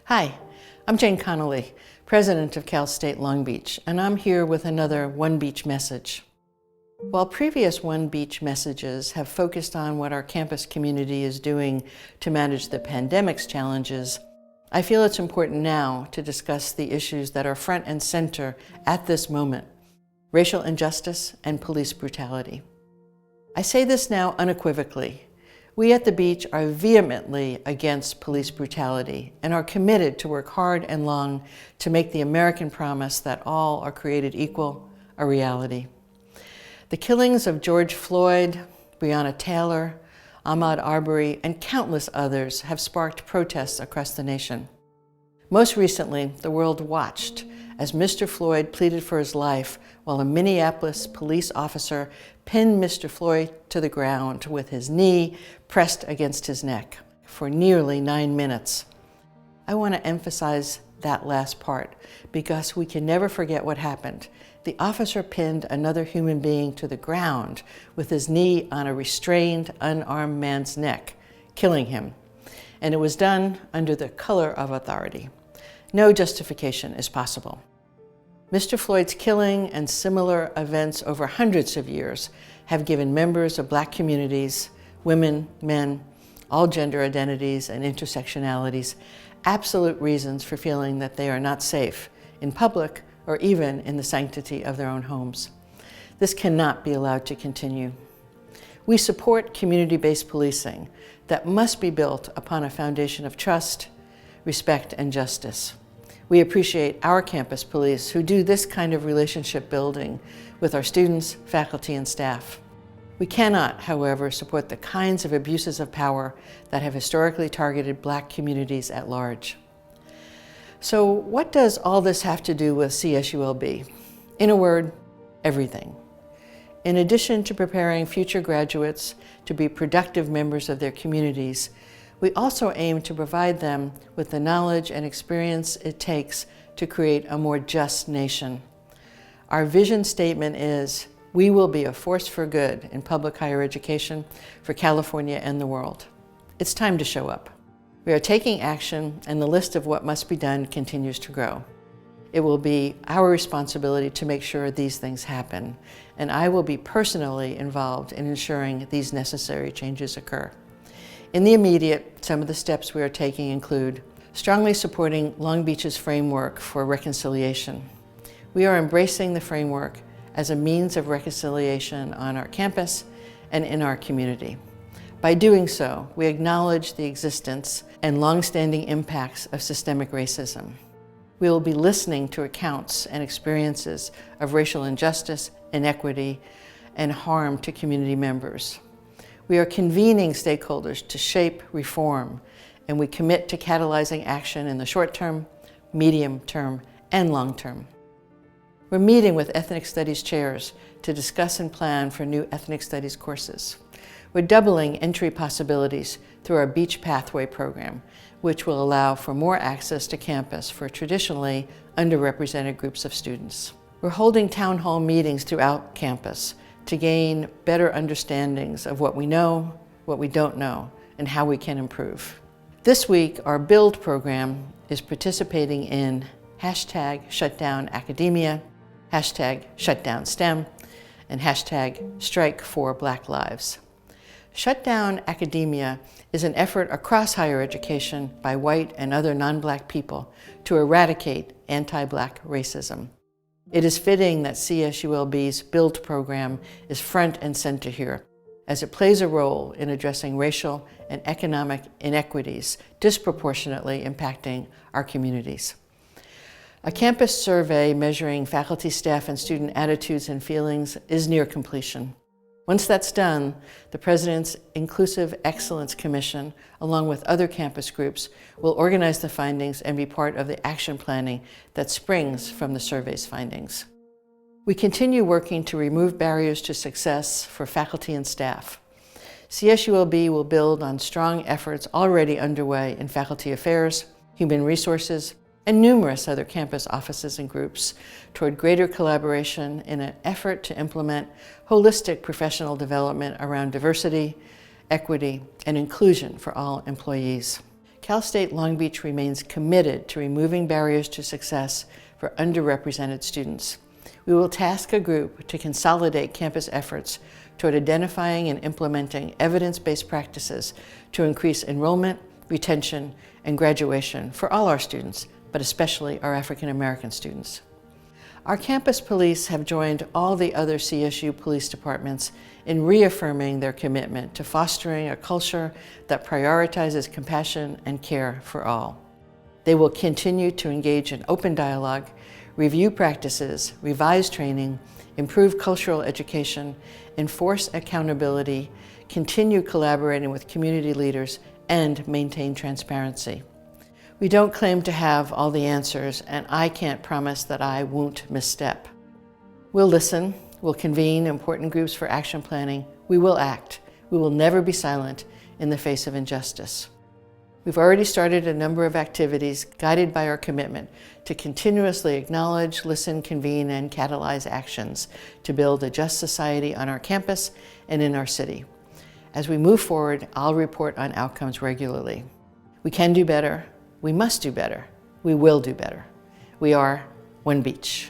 Hi, I'm Jane Connolly, President of Cal State Long Beach, and I'm here with another OneBeach message. While previous OneBeach messages have focused on what our campus community is doing to manage the pandemic's challenges, I feel it's important now to discuss the issues that are front and center at this moment: racial injustice and police brutality. I say this now unequivocally. We at the beach are vehemently against police brutality and are committed to work hard and long to make the American promise that all are created equal a reality. The killings of George Floyd, Breonna Taylor, Ahmaud Arbery, and countless others have sparked protests across the nation. Most recently, the world watched as Mr. Floyd pleaded for his life while a Minneapolis police officer pinned Mr. Floyd to the ground with his knee pressed against his neck for nearly 9 minutes. I want to emphasize that last part because we can never forget what happened. The officer pinned another human being to the ground with his knee on a restrained, unarmed man's neck, killing him. And it was done under the color of authority. No justification is possible. Mr. Floyd's killing and similar events over hundreds of years have given members of Black communities, women, men, all gender identities and intersectionalities, absolute reasons for feeling that they are not safe in public or even in the sanctity of their own homes. This cannot be allowed to continue. We support community-based policing that must be built upon a foundation of trust, respect, and justice. We appreciate our campus police who do this kind of relationship building with our students, faculty, and staff. We cannot, however, support the kinds of abuses of power that have historically targeted Black communities at large. So what does all this have to do with CSULB? In a word, everything. In addition to preparing future graduates to be productive members of their communities, we also aim to provide them with the knowledge and experience it takes to create a more just nation. Our vision statement is, we will be a force for good in public higher education for California and the world. It's time to show up. We are taking action, and the list of what must be done continues to grow. It will be our responsibility to make sure these things happen, and I will be personally involved in ensuring these necessary changes occur. In the immediate, some of the steps we are taking include strongly supporting Long Beach's framework for reconciliation. We are embracing the framework as a means of reconciliation on our campus and in our community. By doing so, we acknowledge the existence and long-standing impacts of systemic racism. We will be listening to accounts and experiences of racial injustice, inequity, and harm to community members. We are convening stakeholders to shape reform, and we commit to catalyzing action in the short term, medium term, and long term. We're meeting with ethnic studies chairs to discuss and plan for new ethnic studies courses. We're doubling entry possibilities through our Beach Pathway program, which will allow for more access to campus for traditionally underrepresented groups of students. We're holding town hall meetings throughout campus to gain better understandings of what we know, what we don't know, and how we can improve. This week, our BUILD program is participating in #ShutdownAcademia, #ShutdownSTEM, and #StrikeForBlackLives. Shutdown Academia is an effort across higher education by white and other non-Black people to eradicate anti-Black racism. It is fitting that CSULB's BUILD program is front and center here, as it plays a role in addressing racial and economic inequities disproportionately impacting our communities. A campus survey measuring faculty, staff, and student attitudes and feelings is near completion. Once that's done, the President's Inclusive Excellence Commission, along with other campus groups, will organize the findings and be part of the action planning that springs from the survey's findings. We continue working to remove barriers to success for faculty and staff. CSULB will build on strong efforts already underway in faculty affairs, human resources, and numerous other campus offices and groups toward greater collaboration in an effort to implement holistic professional development around diversity, equity, and inclusion for all employees. Cal State Long Beach remains committed to removing barriers to success for underrepresented students. We will task a group to consolidate campus efforts toward identifying and implementing evidence-based practices to increase enrollment, retention, and graduation for all our students, but especially our African American students. Our campus police have joined all the other CSU police departments in reaffirming their commitment to fostering a culture that prioritizes compassion and care for all. They will continue to engage in open dialogue, review practices, revise training, improve cultural education, enforce accountability, continue collaborating with community leaders, and maintain transparency. We don't claim to have all the answers, and I can't promise that I won't misstep. We'll listen, we'll convene important groups for action planning, we will act, we will never be silent in the face of injustice. We've already started a number of activities guided by our commitment to continuously acknowledge, listen, convene, and catalyze actions to build a just society on our campus and in our city. As we move forward, I'll report on outcomes regularly. We can do better, we must do better, we will do better. We are OneBeach.